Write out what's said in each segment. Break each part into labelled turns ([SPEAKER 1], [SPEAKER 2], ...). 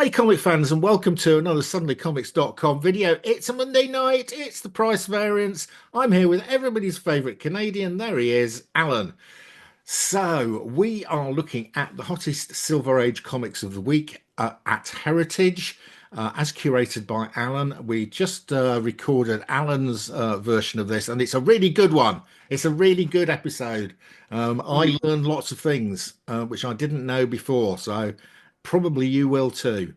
[SPEAKER 1] Hi, comic fans, and welcome to another SuddenlyComics.com video. It's a Monday night, it's the price variance. I'm here with everybody's favourite Canadian. There he is, Alan. So, we are looking at the hottest Silver Age comics of the week at Heritage, as curated by Alan. We just recorded Alan's version of this, and it's a really good one. It's a really good episode. I learned lots of things which I didn't know before, so probably you will too.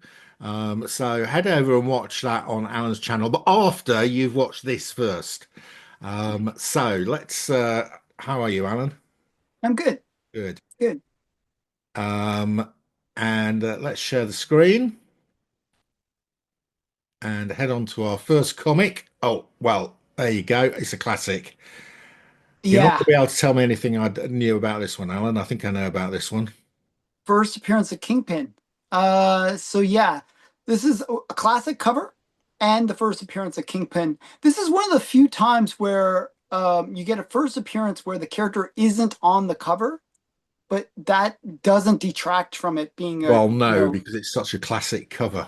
[SPEAKER 1] So head over and watch that on Alan's channel, but after you've watched this first. So let's. How are you, Alan?
[SPEAKER 2] I'm good.
[SPEAKER 1] Good.
[SPEAKER 2] Good.
[SPEAKER 1] Um, and let's share the screen and head on to our first comic. Oh, well, there you go. It's a classic. You're not going to
[SPEAKER 2] Yeah.
[SPEAKER 1] be able to tell me anything I knew about this one, Alan. I think I know about this one.
[SPEAKER 2] First appearance of Kingpin. So yeah, this is a classic cover and the first appearance of Kingpin. This is one of the few times where you get a first appearance where the character isn't on the cover, but that doesn't detract from it being a,
[SPEAKER 1] Well, no, because it's such a classic cover.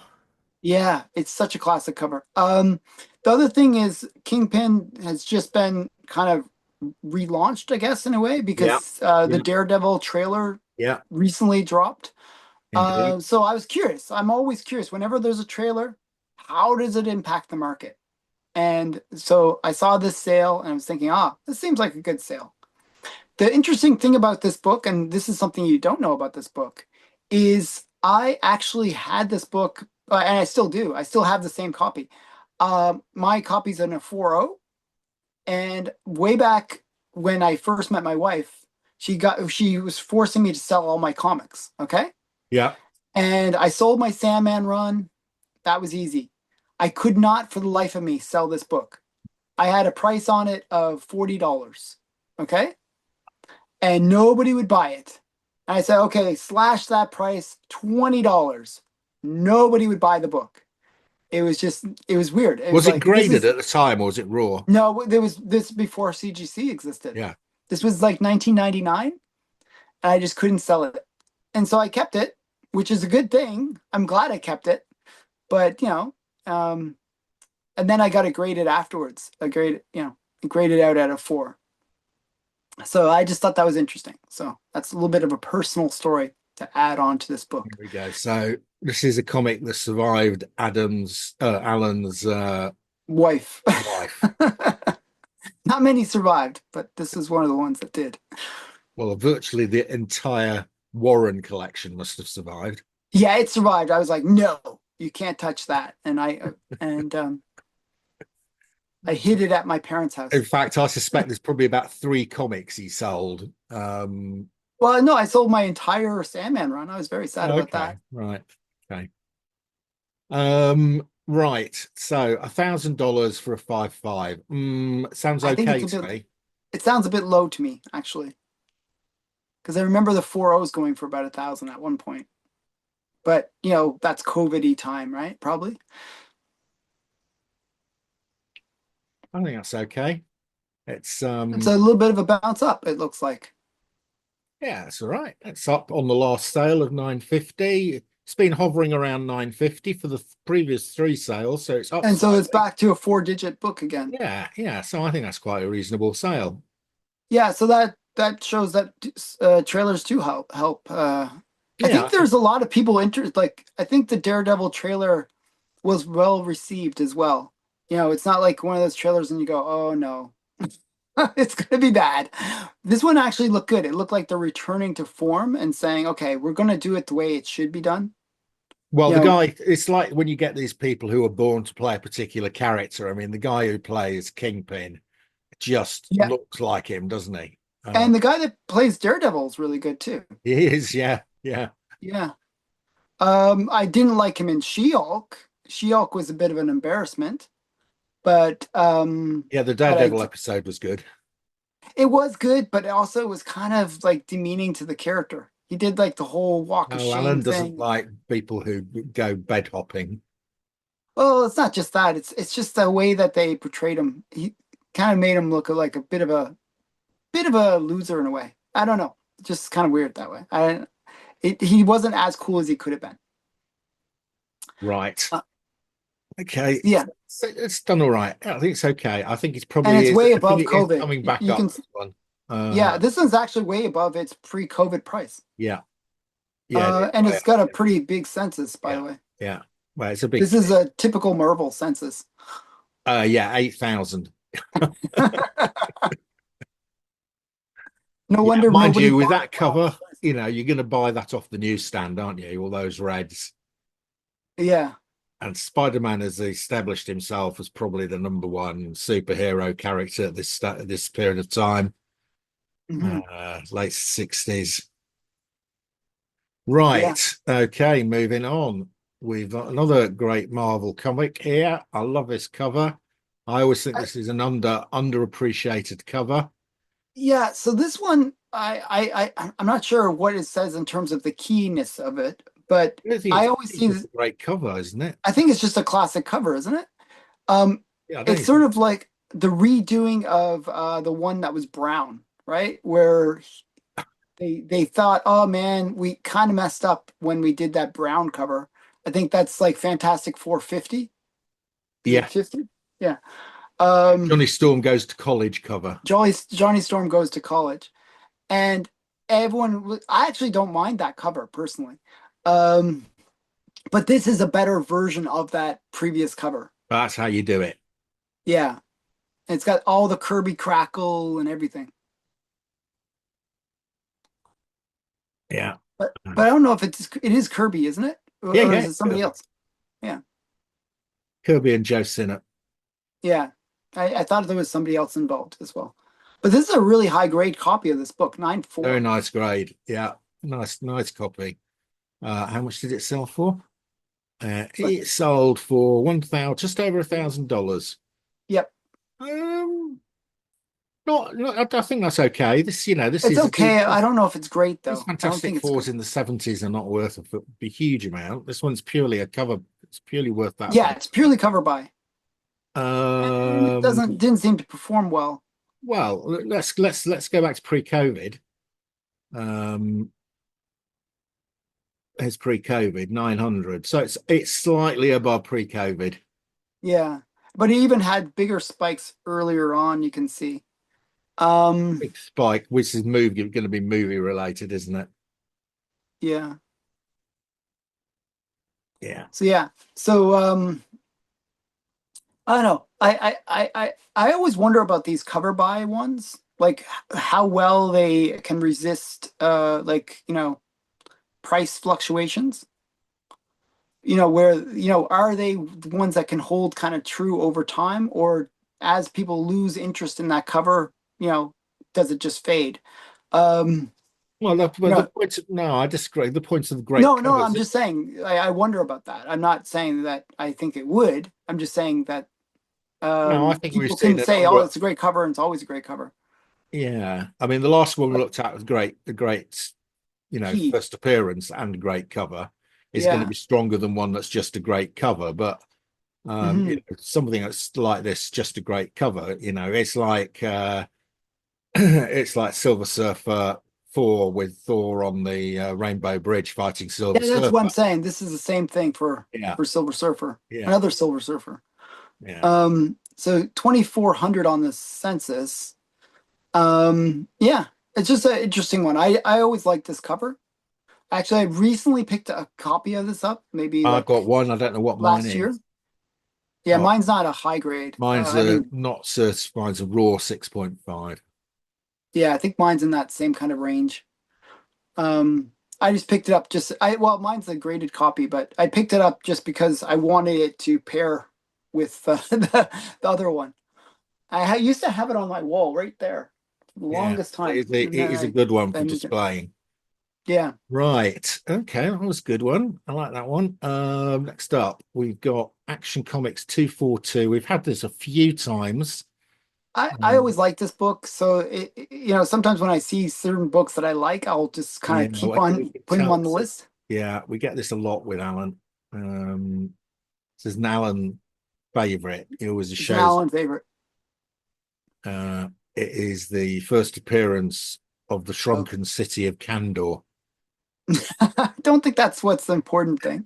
[SPEAKER 2] yeah, it's such a classic cover. The other thing is Kingpin has just been kind of relaunched, I guess, in a way,
[SPEAKER 1] Yeah,
[SPEAKER 2] because the
[SPEAKER 1] yeah,
[SPEAKER 2] Daredevil trailer
[SPEAKER 1] yeah,
[SPEAKER 2] recently dropped.
[SPEAKER 1] indeed.
[SPEAKER 2] So I was curious. I'm always curious. Whenever there's a trailer, how does it impact the market? And so I saw this sale and I was thinking, this seems like a good sale. The interesting thing about this book, and this is something you don't know about this book, is I actually had this book, and I still do. I still have the same copy. My copy's in a 4.0, and way back when I first met my wife, she was forcing me to sell all my comics. Okay.
[SPEAKER 1] Yeah.
[SPEAKER 2] And I sold my Sandman run. That was easy. I could not for the life of me sell this book. I had a price on it of $40. Okay. And nobody would buy it. And I said, okay, slash that price, $20. Nobody would buy the book. It was weird. It was
[SPEAKER 1] Was it
[SPEAKER 2] like, this
[SPEAKER 1] graded
[SPEAKER 2] is,
[SPEAKER 1] at the time or was it raw?
[SPEAKER 2] no, there was this before CGC existed.
[SPEAKER 1] Yeah.
[SPEAKER 2] This was like 1999, and I just couldn't sell it. And so I kept it, which is a good thing. I'm glad I kept it. But, um, and then I got it graded afterwards. Graded out at a 4. So I just thought that was interesting. So that's a little bit of a personal story to add on to this
[SPEAKER 1] Here
[SPEAKER 2] book.
[SPEAKER 1] we go. So this is a comic that survived Alan's
[SPEAKER 2] Wife.
[SPEAKER 1] wife.
[SPEAKER 2] Not many survived, but this is one of the ones that did.
[SPEAKER 1] Well, virtually the entire Warren collection must have survived.
[SPEAKER 2] Yeah, it survived. I was like, no, you can't touch that. And I hid it at my parents'
[SPEAKER 1] In
[SPEAKER 2] house.
[SPEAKER 1] fact, I suspect there's probably about three comics he sold.
[SPEAKER 2] Well, no, I sold my entire Sandman run. I was very sad about
[SPEAKER 1] Okay,
[SPEAKER 2] that.
[SPEAKER 1] right. Okay. Right. So $1,000 for a 5.5. Sounds
[SPEAKER 2] I think
[SPEAKER 1] okay to me.
[SPEAKER 2] it sounds a bit low to me, actually. Because I remember the 4.0s going for about 1,000 at one point. But, that's COVID-y time, right? Probably.
[SPEAKER 1] I think that's okay. It's
[SPEAKER 2] It's a little bit of a bounce up, it looks like.
[SPEAKER 1] Yeah, it's all right. It's up on the last sale of 950. It's been hovering around 950 for the previous three sales, so it's up
[SPEAKER 2] And so it's
[SPEAKER 1] slightly.
[SPEAKER 2] back to a 4-digit book again.
[SPEAKER 1] Yeah, yeah. So I think that's quite a reasonable sale.
[SPEAKER 2] Yeah, so that shows that trailers too help. I
[SPEAKER 1] Yeah,
[SPEAKER 2] think
[SPEAKER 1] I think
[SPEAKER 2] there's a lot of people interested. Like, I think the Daredevil trailer was well received as well. It's not like one of those trailers and you go, oh no, it's gonna be bad. This one actually looked good. It looked like they're returning to form and saying, okay, we're gonna do it the way it should be done.
[SPEAKER 1] well,
[SPEAKER 2] You
[SPEAKER 1] the
[SPEAKER 2] know,
[SPEAKER 1] guy, it's like when you get these people who are born to play a particular character. I mean, the guy who plays Kingpin just
[SPEAKER 2] yeah.
[SPEAKER 1] looks like him, doesn't he?
[SPEAKER 2] And the guy that plays Daredevil is really good too.
[SPEAKER 1] He is, yeah, yeah.
[SPEAKER 2] Yeah. I didn't like him in She-Hulk. She-Hulk was a bit of an embarrassment, but
[SPEAKER 1] Yeah, the
[SPEAKER 2] but I
[SPEAKER 1] Daredevil episode was good.
[SPEAKER 2] it was good, but also it was kind of like demeaning to the character. He did like the whole walk of
[SPEAKER 1] Oh,
[SPEAKER 2] shame
[SPEAKER 1] Alan doesn't
[SPEAKER 2] thing.
[SPEAKER 1] like people who go bed hopping.
[SPEAKER 2] Well, it's not just that. It's just the way that they portrayed him. He kind of made him look like a bit of a loser in a way. I don't know. Just kind of weird that way. He wasn't as cool as he could have been.
[SPEAKER 1] Right.
[SPEAKER 2] Uh,
[SPEAKER 1] Okay.
[SPEAKER 2] yeah,
[SPEAKER 1] It's done all right. I think it's okay. I think it's
[SPEAKER 2] and
[SPEAKER 1] probably
[SPEAKER 2] it's
[SPEAKER 1] is.
[SPEAKER 2] way
[SPEAKER 1] I think
[SPEAKER 2] above
[SPEAKER 1] it is
[SPEAKER 2] COVID.
[SPEAKER 1] coming back
[SPEAKER 2] You
[SPEAKER 1] up,
[SPEAKER 2] can,
[SPEAKER 1] this one.
[SPEAKER 2] yeah, this one's actually way above its pre-COVID price.
[SPEAKER 1] Yeah. Yeah, it is
[SPEAKER 2] And
[SPEAKER 1] way
[SPEAKER 2] it's
[SPEAKER 1] up.
[SPEAKER 2] got a pretty big census, by
[SPEAKER 1] Yeah.
[SPEAKER 2] the way.
[SPEAKER 1] Yeah. Well, it's a big
[SPEAKER 2] This is
[SPEAKER 1] thing.
[SPEAKER 2] a typical Marvel census.
[SPEAKER 1] Yeah, 8,000.
[SPEAKER 2] No
[SPEAKER 1] Yeah,
[SPEAKER 2] wonder
[SPEAKER 1] mind
[SPEAKER 2] nobody
[SPEAKER 1] you, with
[SPEAKER 2] bought
[SPEAKER 1] that
[SPEAKER 2] it when it was
[SPEAKER 1] cover,
[SPEAKER 2] priced.
[SPEAKER 1] you're going to buy that off the newsstand, aren't you? All those reds.
[SPEAKER 2] Yeah.
[SPEAKER 1] And Spider-Man has established himself as probably the number one superhero character at this period of time,
[SPEAKER 2] Hmm.
[SPEAKER 1] late 60s.
[SPEAKER 2] Yeah.
[SPEAKER 1] Right. Okay, moving on. We've got another great Marvel comic here. I love this cover. I always think
[SPEAKER 2] I,
[SPEAKER 1] this is an underappreciated cover.
[SPEAKER 2] yeah. So this one, I'm not sure what it says in terms of the keyness of it, but I always
[SPEAKER 1] It's
[SPEAKER 2] see
[SPEAKER 1] just
[SPEAKER 2] this,
[SPEAKER 1] a great cover, isn't it?
[SPEAKER 2] I think it's just a classic cover, isn't it? Um,
[SPEAKER 1] Yeah, I don't
[SPEAKER 2] it's
[SPEAKER 1] think
[SPEAKER 2] sort of like the redoing of the one that was Brown, right? Where they thought, oh man, we kind of messed up when we did that Brown cover. I think that's like Fantastic 450. Is it
[SPEAKER 1] yeah.
[SPEAKER 2] 50? Yeah.
[SPEAKER 1] Johnny Storm goes to college cover.
[SPEAKER 2] Johnny Storm goes to college, and I actually don't mind that cover personally. Um, but this is a better version of that previous cover.
[SPEAKER 1] That's how you do it.
[SPEAKER 2] Yeah. It's got all the Kirby crackle and everything.
[SPEAKER 1] Yeah.
[SPEAKER 2] But I don't know if it is Kirby, isn't it?
[SPEAKER 1] Yeah,
[SPEAKER 2] Or
[SPEAKER 1] yeah,
[SPEAKER 2] is it
[SPEAKER 1] it's
[SPEAKER 2] somebody
[SPEAKER 1] Kirby.
[SPEAKER 2] else? Yeah.
[SPEAKER 1] Kirby and Joe Sinnott.
[SPEAKER 2] Yeah. I thought there was somebody else involved as well. But this is a really high grade copy of this book,
[SPEAKER 1] Very
[SPEAKER 2] 9.4.
[SPEAKER 1] nice grade. Yeah. Nice copy. How much did it sell for?
[SPEAKER 2] But
[SPEAKER 1] It sold for 1,000, just over $1,000.
[SPEAKER 2] yep.
[SPEAKER 1] Um, not, I think that's okay. This
[SPEAKER 2] It's
[SPEAKER 1] is
[SPEAKER 2] okay. I don't know if it's great
[SPEAKER 1] these
[SPEAKER 2] though. I don't
[SPEAKER 1] Fantastic
[SPEAKER 2] think it's
[SPEAKER 1] Fours
[SPEAKER 2] great.
[SPEAKER 1] in the 70s are not worth a huge amount. This one's purely a cover. It's purely worth that
[SPEAKER 2] Yeah,
[SPEAKER 1] amount.
[SPEAKER 2] it's purely cover by. And it
[SPEAKER 1] Um,
[SPEAKER 2] didn't seem to perform well.
[SPEAKER 1] well, let's go back to pre-COVID. Um, it's pre-COVID 900, so it's slightly above pre-COVID.
[SPEAKER 2] Yeah. But it even had bigger spikes earlier on, you can see. Um,
[SPEAKER 1] Big spike, which is movie going to be movie related, isn't it?
[SPEAKER 2] yeah.
[SPEAKER 1] Yeah.
[SPEAKER 2] So yeah. So I don't know. I always wonder about these cover buy ones, like how well they can resist like, price fluctuations. Where, are they the ones that can hold kind of true over time, or as people lose interest in that cover, does it just fade? Um,
[SPEAKER 1] Well,
[SPEAKER 2] you
[SPEAKER 1] the
[SPEAKER 2] know,
[SPEAKER 1] points. No, I disagree. The points of the great
[SPEAKER 2] no,
[SPEAKER 1] covers.
[SPEAKER 2] I'm just saying I wonder about that. I'm not saying that I think it would. I'm just saying that
[SPEAKER 1] No, I think we've
[SPEAKER 2] people
[SPEAKER 1] seen
[SPEAKER 2] can
[SPEAKER 1] an
[SPEAKER 2] say, oh,
[SPEAKER 1] under.
[SPEAKER 2] it's a great cover and it's always a great cover.
[SPEAKER 1] Yeah, I mean, the last one we
[SPEAKER 2] But
[SPEAKER 1] looked at was great. The great,
[SPEAKER 2] Heat,
[SPEAKER 1] first appearance and great cover is going to
[SPEAKER 2] yeah.
[SPEAKER 1] be stronger than one that's just a great cover. But
[SPEAKER 2] Hmm.
[SPEAKER 1] something that's like this, just a great cover. It's like it's like Silver Surfer 4 with Thor on the Rainbow Bridge fighting Silver
[SPEAKER 2] Yeah, that's what I'm
[SPEAKER 1] Surfer.
[SPEAKER 2] saying. This is the same thing for
[SPEAKER 1] Yeah,
[SPEAKER 2] Silver Surfer,
[SPEAKER 1] yeah,
[SPEAKER 2] another Silver Surfer.
[SPEAKER 1] yeah.
[SPEAKER 2] So 2,400 on the census. Yeah, it's just an interesting one. I always like this cover. Actually, I recently picked a copy of this up, maybe
[SPEAKER 1] I've got
[SPEAKER 2] like
[SPEAKER 1] one. I don't know what mine
[SPEAKER 2] last year.
[SPEAKER 1] is.
[SPEAKER 2] Yeah,
[SPEAKER 1] Oh,
[SPEAKER 2] mine's not a high grade.
[SPEAKER 1] mine's
[SPEAKER 2] I
[SPEAKER 1] a
[SPEAKER 2] think,
[SPEAKER 1] not certified. Mine's a raw 6.5.
[SPEAKER 2] yeah, I think mine's in that same kind of range. Um, I just picked it up well, mine's a graded copy, but I picked it up just because I wanted it to pair with the other one. Used to have it on my wall right there for the
[SPEAKER 1] Yeah,
[SPEAKER 2] longest time,
[SPEAKER 1] it
[SPEAKER 2] and then
[SPEAKER 1] is a good one
[SPEAKER 2] I
[SPEAKER 1] for
[SPEAKER 2] moved it.
[SPEAKER 1] displaying.
[SPEAKER 2] Yeah,
[SPEAKER 1] Right. Okay, that was a good one. I like that one. Next up, we've got Action Comics 242. We've had this a few times.
[SPEAKER 2] I
[SPEAKER 1] Um,
[SPEAKER 2] always like this book, so sometimes when I see certain books that I like, I'll just kind
[SPEAKER 1] yeah,
[SPEAKER 2] of keep
[SPEAKER 1] we
[SPEAKER 2] on
[SPEAKER 1] can
[SPEAKER 2] putting them
[SPEAKER 1] tell
[SPEAKER 2] on the list.
[SPEAKER 1] yeah, we get this a lot with Alan. This is an Alan favorite. He always
[SPEAKER 2] It's an
[SPEAKER 1] shows
[SPEAKER 2] Allan favorite.
[SPEAKER 1] it is the first appearance of the
[SPEAKER 2] Oh,
[SPEAKER 1] shrunken city of Kandor.
[SPEAKER 2] I don't think that's what's the important thing.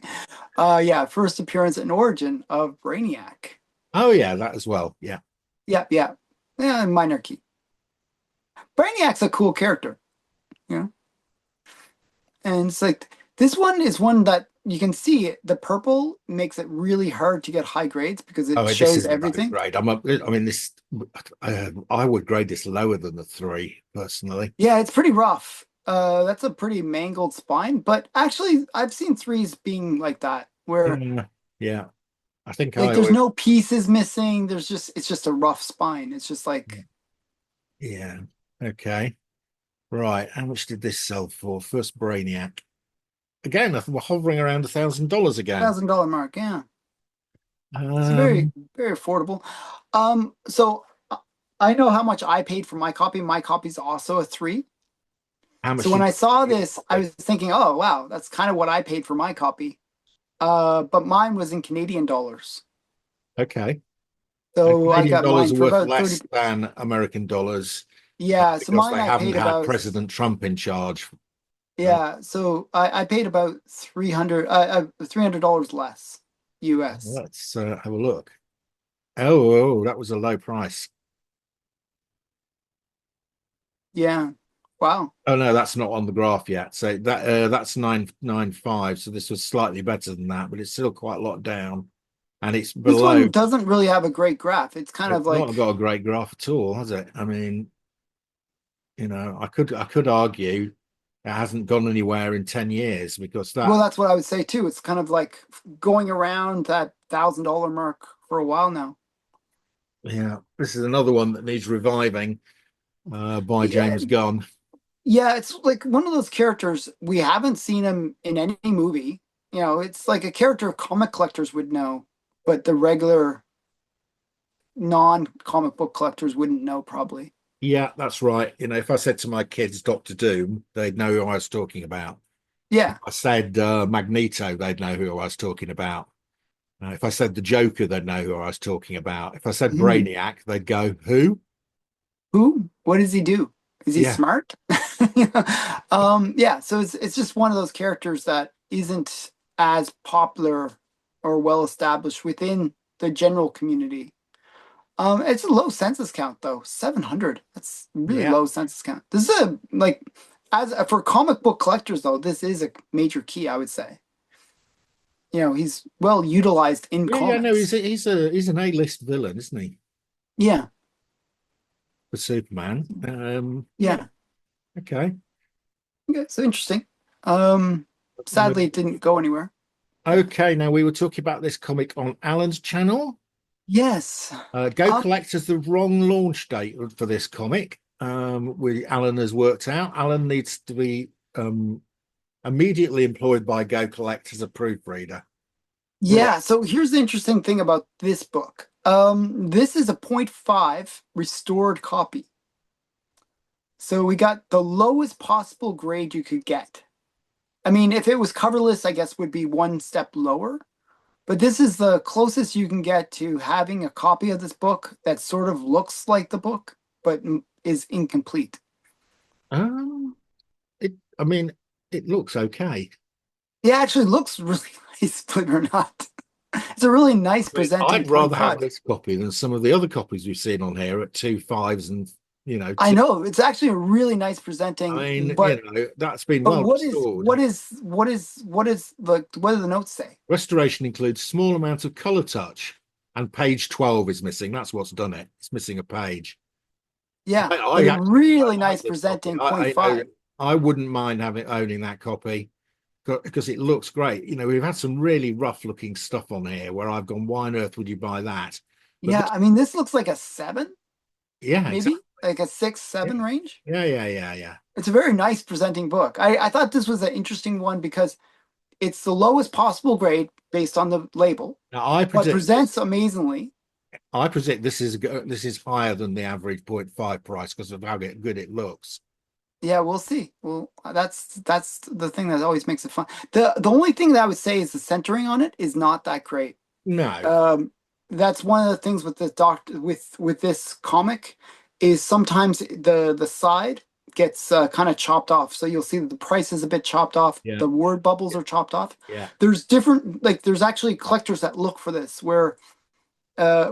[SPEAKER 2] Yeah, first appearance and origin of Brainiac.
[SPEAKER 1] Oh yeah, that as well. Yeah.
[SPEAKER 2] Yep, yeah. Yeah, minor key. Brainiac's a cool character, you know? And it's like this one is one that you can see the purple makes it really hard to get high grades because it
[SPEAKER 1] Oh, this
[SPEAKER 2] shows
[SPEAKER 1] isn't very
[SPEAKER 2] everything.
[SPEAKER 1] great. I mean, this. I would grade this lower than the three personally.
[SPEAKER 2] Yeah, it's pretty rough. That's a pretty mangled spine, but actually I've seen threes being like that, where
[SPEAKER 1] Yeah, yeah. I think
[SPEAKER 2] like
[SPEAKER 1] I
[SPEAKER 2] there's
[SPEAKER 1] would.
[SPEAKER 2] no pieces missing. There's just it's just a rough spine. It's just like
[SPEAKER 1] Yeah. Okay. Right. How much did this sell for? First Brainiac. Again, I think we're hovering around $1,000 again.
[SPEAKER 2] $1,000 mark. Yeah. It's very,
[SPEAKER 1] Um,
[SPEAKER 2] very affordable. So I know how much I paid for my copy. My copy's also a three.
[SPEAKER 1] how
[SPEAKER 2] So
[SPEAKER 1] much
[SPEAKER 2] when
[SPEAKER 1] did
[SPEAKER 2] I
[SPEAKER 1] you pay
[SPEAKER 2] saw
[SPEAKER 1] for your
[SPEAKER 2] this, I
[SPEAKER 1] copy?
[SPEAKER 2] was thinking, oh wow, that's kind of what I paid for my copy. But mine was in Canadian dollars.
[SPEAKER 1] Okay.
[SPEAKER 2] So I
[SPEAKER 1] Canadian
[SPEAKER 2] got
[SPEAKER 1] dollars
[SPEAKER 2] mine
[SPEAKER 1] are
[SPEAKER 2] for
[SPEAKER 1] worth
[SPEAKER 2] about 30.
[SPEAKER 1] less than American dollars
[SPEAKER 2] Yeah, so
[SPEAKER 1] because
[SPEAKER 2] mine
[SPEAKER 1] they
[SPEAKER 2] I
[SPEAKER 1] haven't
[SPEAKER 2] paid
[SPEAKER 1] had
[SPEAKER 2] about
[SPEAKER 1] President Trump in charge. Uh,
[SPEAKER 2] yeah, so I paid about 300 $300 less US.
[SPEAKER 1] let's have a look. Oh, that was a low price.
[SPEAKER 2] Yeah. Wow.
[SPEAKER 1] Oh no, that's not on the graph yet. So that's 995. So this was slightly better than that, but it's still quite a lot down. And it's
[SPEAKER 2] This
[SPEAKER 1] below.
[SPEAKER 2] one doesn't really have a great graph. It's kind of
[SPEAKER 1] It's not
[SPEAKER 2] like,
[SPEAKER 1] got a great graph at all, has it? I mean, I could argue it hasn't gone anywhere in 10 years because
[SPEAKER 2] well,
[SPEAKER 1] that,
[SPEAKER 2] that's what I would say too. It's kind of like going around that $1,000 mark for a while now.
[SPEAKER 1] yeah, this is another one that needs reviving by
[SPEAKER 2] Yeah,
[SPEAKER 1] James Gunn.
[SPEAKER 2] yeah, it's like one of those characters we haven't seen him in any movie. You know, it's like a character comic collectors would know, but the regular non-comic book collectors wouldn't know probably.
[SPEAKER 1] Yeah, that's right. If I said to my kids Doctor Doom, they'd know who I was talking about. If
[SPEAKER 2] Yeah.
[SPEAKER 1] I said Magneto, they'd know who I was talking about. If I said the Joker, they'd know who I was talking about. If I said
[SPEAKER 2] Mhm.
[SPEAKER 1] Brainiac, they'd go, "Who?"
[SPEAKER 2] Who? What does he do? Is he
[SPEAKER 1] Yeah,
[SPEAKER 2] smart? Yeah, so it's just one of those characters that isn't as popular or well established within the general community. It's a low census count though, 700. That's really
[SPEAKER 1] yeah,
[SPEAKER 2] low census count. This is a like as for comic book collectors though, this is a major key, I would say. You know, he's well utilized in
[SPEAKER 1] yeah, yeah. No, he's
[SPEAKER 2] comics.
[SPEAKER 1] a, he's a he's an A-list villain, isn't he?
[SPEAKER 2] Yeah,
[SPEAKER 1] For Superman. Yeah,
[SPEAKER 2] yeah.
[SPEAKER 1] okay.
[SPEAKER 2] Okay, so interesting. Um, Sadly, it didn't go anywhere.
[SPEAKER 1] Okay, now we were talking about this comic on Alan's channel.
[SPEAKER 2] Yes.
[SPEAKER 1] Go
[SPEAKER 2] Uh,
[SPEAKER 1] Collector's the wrong launch date for this comic. Alan has worked out. Alan needs to be immediately employed by Go Collect as a proofreader. Right.
[SPEAKER 2] yeah, so here's the interesting thing about this book. This is a point 0.5 restored copy. So we got the lowest possible grade you could get. I mean, if it was coverless, I guess would be one step lower. But this is the closest you can get to having a copy of this book that sort of looks like the book, but is incomplete.
[SPEAKER 1] Um, I mean, it looks okay.
[SPEAKER 2] It actually looks really nice, believe it or not. It's a really nice
[SPEAKER 1] I mean,
[SPEAKER 2] presenting
[SPEAKER 1] I'd
[SPEAKER 2] point
[SPEAKER 1] rather have
[SPEAKER 2] 0.5.
[SPEAKER 1] this copy than some of the other copies we've seen on here at 2.5s and
[SPEAKER 2] I
[SPEAKER 1] two.
[SPEAKER 2] know it's actually a really nice
[SPEAKER 1] I
[SPEAKER 2] presenting,
[SPEAKER 1] mean, that's been
[SPEAKER 2] but
[SPEAKER 1] well restored.
[SPEAKER 2] what do the notes say?
[SPEAKER 1] Restoration includes small amount of color touch, and page 12 is missing. That's what's done it. It's missing a page.
[SPEAKER 2] Yeah,
[SPEAKER 1] I
[SPEAKER 2] but a
[SPEAKER 1] actually
[SPEAKER 2] really
[SPEAKER 1] quite like
[SPEAKER 2] nice
[SPEAKER 1] this copy.
[SPEAKER 2] presenting point
[SPEAKER 1] I know
[SPEAKER 2] 0.5.
[SPEAKER 1] I wouldn't mind having owning that copy because it looks great. We've had some really rough looking stuff on here where I've gone, why on earth would you buy that? But
[SPEAKER 2] Yeah,
[SPEAKER 1] this,
[SPEAKER 2] I mean this looks like a 7,
[SPEAKER 1] yeah,
[SPEAKER 2] maybe
[SPEAKER 1] exactly.
[SPEAKER 2] like a 6,
[SPEAKER 1] Yeah,
[SPEAKER 2] 7 range.
[SPEAKER 1] yeah, yeah, yeah, yeah.
[SPEAKER 2] It's a very nice presenting book. I thought this was an interesting one because it's the lowest possible grade based on the label,
[SPEAKER 1] Now I
[SPEAKER 2] but
[SPEAKER 1] predict
[SPEAKER 2] presents amazingly.
[SPEAKER 1] this is higher than the average point 0.5 price because of how good it looks.
[SPEAKER 2] Yeah, we'll see. Well, that's the thing that always makes it fun. The only thing that I would say is the centering on it is not that great.
[SPEAKER 1] No,
[SPEAKER 2] Um, that's one of the things with the doctor with this comic is sometimes the side gets kind of chopped off. So you'll see that the price is a bit chopped off.
[SPEAKER 1] Yeah,
[SPEAKER 2] The word bubbles are chopped off.
[SPEAKER 1] yeah,
[SPEAKER 2] There's different, like there's actually collectors that look for this where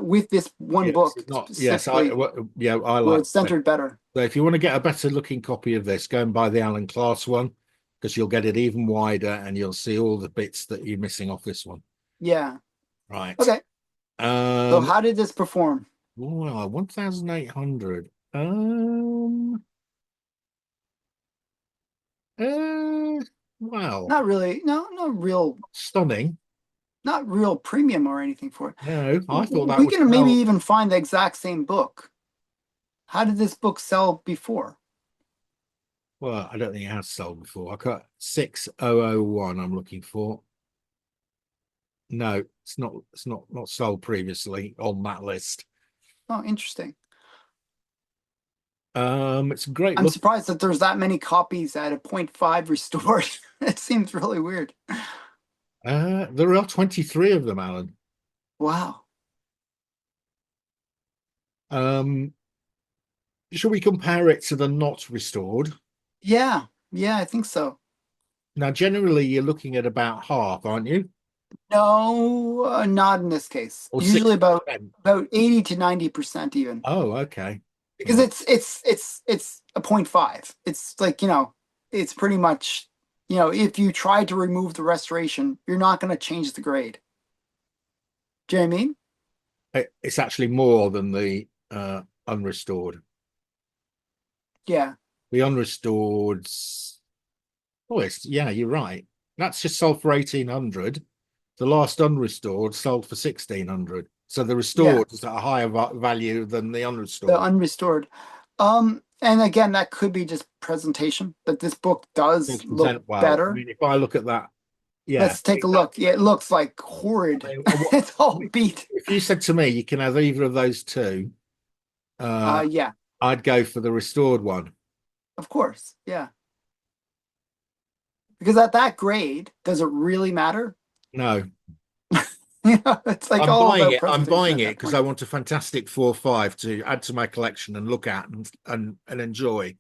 [SPEAKER 2] with this one
[SPEAKER 1] yes,
[SPEAKER 2] book
[SPEAKER 1] it's not. Yes,
[SPEAKER 2] specifically
[SPEAKER 1] yeah, I
[SPEAKER 2] where
[SPEAKER 1] like
[SPEAKER 2] it's
[SPEAKER 1] that.
[SPEAKER 2] centered better.
[SPEAKER 1] So if you want to get a better looking copy of this, go and buy the Allen Class one because you'll get it even wider and you'll see all the bits that you're missing off this one.
[SPEAKER 2] Yeah.
[SPEAKER 1] Right.
[SPEAKER 2] Okay. So
[SPEAKER 1] Um,
[SPEAKER 2] how did this perform?
[SPEAKER 1] well, 1,800. Well,
[SPEAKER 2] Not really. No, no real,
[SPEAKER 1] stunning.
[SPEAKER 2] not real premium or anything for it.
[SPEAKER 1] No, I thought that
[SPEAKER 2] We
[SPEAKER 1] would
[SPEAKER 2] can maybe
[SPEAKER 1] sell.
[SPEAKER 2] even find the exact same book. How did this book sell before?
[SPEAKER 1] Well, I don't think it has sold before. I got 6001 I'm looking for. No, it's not sold previously on that list.
[SPEAKER 2] Oh, interesting.
[SPEAKER 1] It's a great
[SPEAKER 2] I'm
[SPEAKER 1] look.
[SPEAKER 2] surprised that there's that many copies at a point 0.5 restored. It seems really weird.
[SPEAKER 1] There are 23 of them, Alan.
[SPEAKER 2] Wow.
[SPEAKER 1] Um, Shall we compare it to the not restored?
[SPEAKER 2] Yeah. Yeah, I think so.
[SPEAKER 1] Now, generally, you're looking at about half, aren't you?
[SPEAKER 2] No, not in this case.
[SPEAKER 1] Or
[SPEAKER 2] Usually
[SPEAKER 1] 60%.
[SPEAKER 2] about 80 to 90% even.
[SPEAKER 1] Oh, okay.
[SPEAKER 2] Because
[SPEAKER 1] Right.
[SPEAKER 2] it's a point 0.5. It's like, it's pretty much, if you try to remove the restoration, you're not going to change the grade. Do you know what I mean?
[SPEAKER 1] It's actually more than the unrestored.
[SPEAKER 2] Yeah.
[SPEAKER 1] The unrestored. Oh, yeah, you're right. That's just sold for 1,800. The last unrestored sold for 1,600. So the
[SPEAKER 2] Yeah.
[SPEAKER 1] restored is at a higher value than the
[SPEAKER 2] The
[SPEAKER 1] unrestored.
[SPEAKER 2] unrestored. And again, that could be just presentation, but this book
[SPEAKER 1] They
[SPEAKER 2] does look
[SPEAKER 1] present well. I
[SPEAKER 2] better.
[SPEAKER 1] mean, if I look at that, yeah,
[SPEAKER 2] Let's take a look. Yeah,
[SPEAKER 1] exactly.
[SPEAKER 2] it looks like
[SPEAKER 1] I
[SPEAKER 2] horrid.
[SPEAKER 1] mean,
[SPEAKER 2] It's all beat.
[SPEAKER 1] if you said to me you can have either of those two, uh,
[SPEAKER 2] Yeah,
[SPEAKER 1] I'd go for the restored one.
[SPEAKER 2] of course. Yeah. Because at that grade, does it really matter?
[SPEAKER 1] No,
[SPEAKER 2] It's like
[SPEAKER 1] I'm
[SPEAKER 2] all
[SPEAKER 1] buying
[SPEAKER 2] about
[SPEAKER 1] it. I'm
[SPEAKER 2] presentation
[SPEAKER 1] buying
[SPEAKER 2] at
[SPEAKER 1] it
[SPEAKER 2] that
[SPEAKER 1] because I
[SPEAKER 2] point.
[SPEAKER 1] want a fantastic 4.5 to add to my collection and look at and enjoy.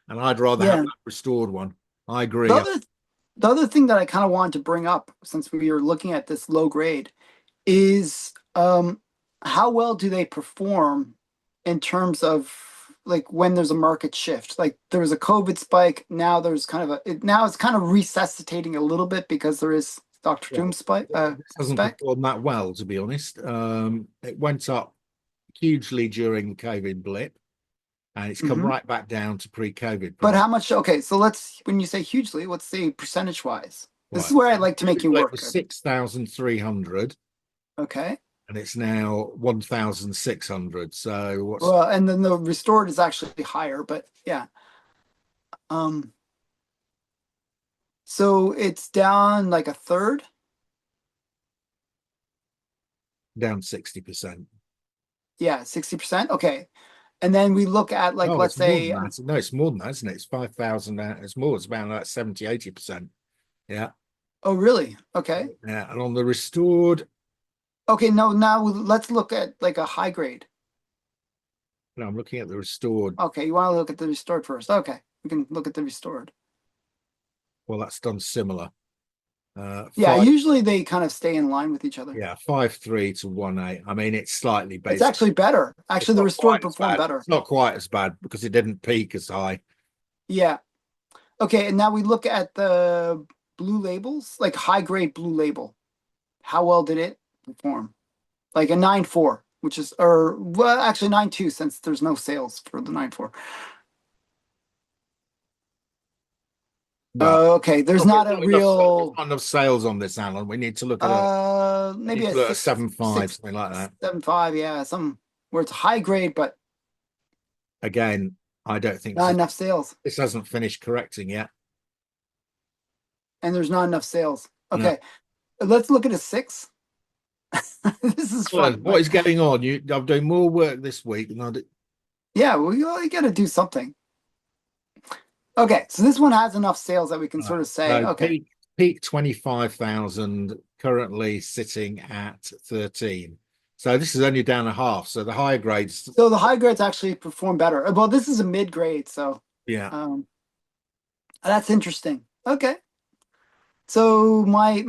[SPEAKER 1] And I'd rather have
[SPEAKER 2] Yeah.
[SPEAKER 1] that restored one. I
[SPEAKER 2] The
[SPEAKER 1] agree.
[SPEAKER 2] other the other thing that I kind of wanted to bring up since we were looking at this low grade is how well do they perform in terms of like when there's a market shift? Like there was a COVID spike, now there's kind of now it's kind of resuscitating a little bit because there is Dr. Doom
[SPEAKER 1] Well,
[SPEAKER 2] spike
[SPEAKER 1] this hasn't
[SPEAKER 2] spec.
[SPEAKER 1] performed that well, to be honest. It went up hugely during the COVID blip, and it's come
[SPEAKER 2] Hmm.
[SPEAKER 1] right back down to pre-COVID
[SPEAKER 2] But
[SPEAKER 1] price.
[SPEAKER 2] how much? Okay, so let's when you say hugely, let's say percentage wise. This is
[SPEAKER 1] Right.
[SPEAKER 2] where I'd like to make
[SPEAKER 1] COVID
[SPEAKER 2] you
[SPEAKER 1] blip
[SPEAKER 2] work.
[SPEAKER 1] was 6,300,
[SPEAKER 2] Okay.
[SPEAKER 1] and it's now 1,600. So what's
[SPEAKER 2] Well, and then the restored is actually higher, but yeah. Um, so it's down like a third.
[SPEAKER 1] down 60%?
[SPEAKER 2] Yeah, 60%. Okay. And then we look at like
[SPEAKER 1] Oh,
[SPEAKER 2] let's
[SPEAKER 1] it's more than
[SPEAKER 2] say
[SPEAKER 1] that. No, it's more than that, isn't it? It's 5,000. It's more. It's about like 70, 80%. Yeah.
[SPEAKER 2] oh really? Okay.
[SPEAKER 1] Yeah. And on the restored,
[SPEAKER 2] Okay, no, now let's look at like a high grade.
[SPEAKER 1] no, I'm looking at the restored.
[SPEAKER 2] Okay, you want to look at the restored first. Okay. We can look at the restored.
[SPEAKER 1] Well, that's done similar.
[SPEAKER 2] Yeah,
[SPEAKER 1] Five,
[SPEAKER 2] usually they kind of stay in line with each other.
[SPEAKER 1] yeah, 5.3 to 1.8. I mean, it's slightly
[SPEAKER 2] It's
[SPEAKER 1] based.
[SPEAKER 2] actually better.
[SPEAKER 1] It's
[SPEAKER 2] Actually, the
[SPEAKER 1] not
[SPEAKER 2] restored
[SPEAKER 1] quite as
[SPEAKER 2] performed
[SPEAKER 1] bad.
[SPEAKER 2] better.
[SPEAKER 1] It's not quite as bad because it didn't peak as high.
[SPEAKER 2] Yeah. Okay, and now we look at the blue labels, like high grade blue label. How well did it perform? Like a 9.4, which is, or well, actually 9.2 since there's no sales for the 9.4.
[SPEAKER 1] Well,
[SPEAKER 2] Okay, there's
[SPEAKER 1] there's
[SPEAKER 2] not a
[SPEAKER 1] not enough. There's
[SPEAKER 2] real
[SPEAKER 1] not enough sales on this, Alan. We need to look at a. We
[SPEAKER 2] maybe
[SPEAKER 1] need
[SPEAKER 2] a
[SPEAKER 1] to look at a
[SPEAKER 2] six
[SPEAKER 1] 7.5,
[SPEAKER 2] six
[SPEAKER 1] something like that.
[SPEAKER 2] 7.5, yeah, some where it's high grade but
[SPEAKER 1] Again, I don't think
[SPEAKER 2] not enough sales.
[SPEAKER 1] this hasn't finished correcting yet.
[SPEAKER 2] And there's not enough sales.
[SPEAKER 1] No.
[SPEAKER 2] Okay, let's look at a six. This is
[SPEAKER 1] Alan,
[SPEAKER 2] fun.
[SPEAKER 1] what
[SPEAKER 2] Like,
[SPEAKER 1] is going on? I'm doing more work this week than I did.
[SPEAKER 2] yeah, well, you got to do something. Okay, so this one has enough sales that we can
[SPEAKER 1] Right.
[SPEAKER 2] sort of say,
[SPEAKER 1] So
[SPEAKER 2] okay,
[SPEAKER 1] peak 25,000, currently sitting at 13. So this is only down a half. So the higher grades,
[SPEAKER 2] so the high grades actually perform better. Well, this is a mid grade, so
[SPEAKER 1] Yeah.
[SPEAKER 2] Um, that's interesting. Okay. So my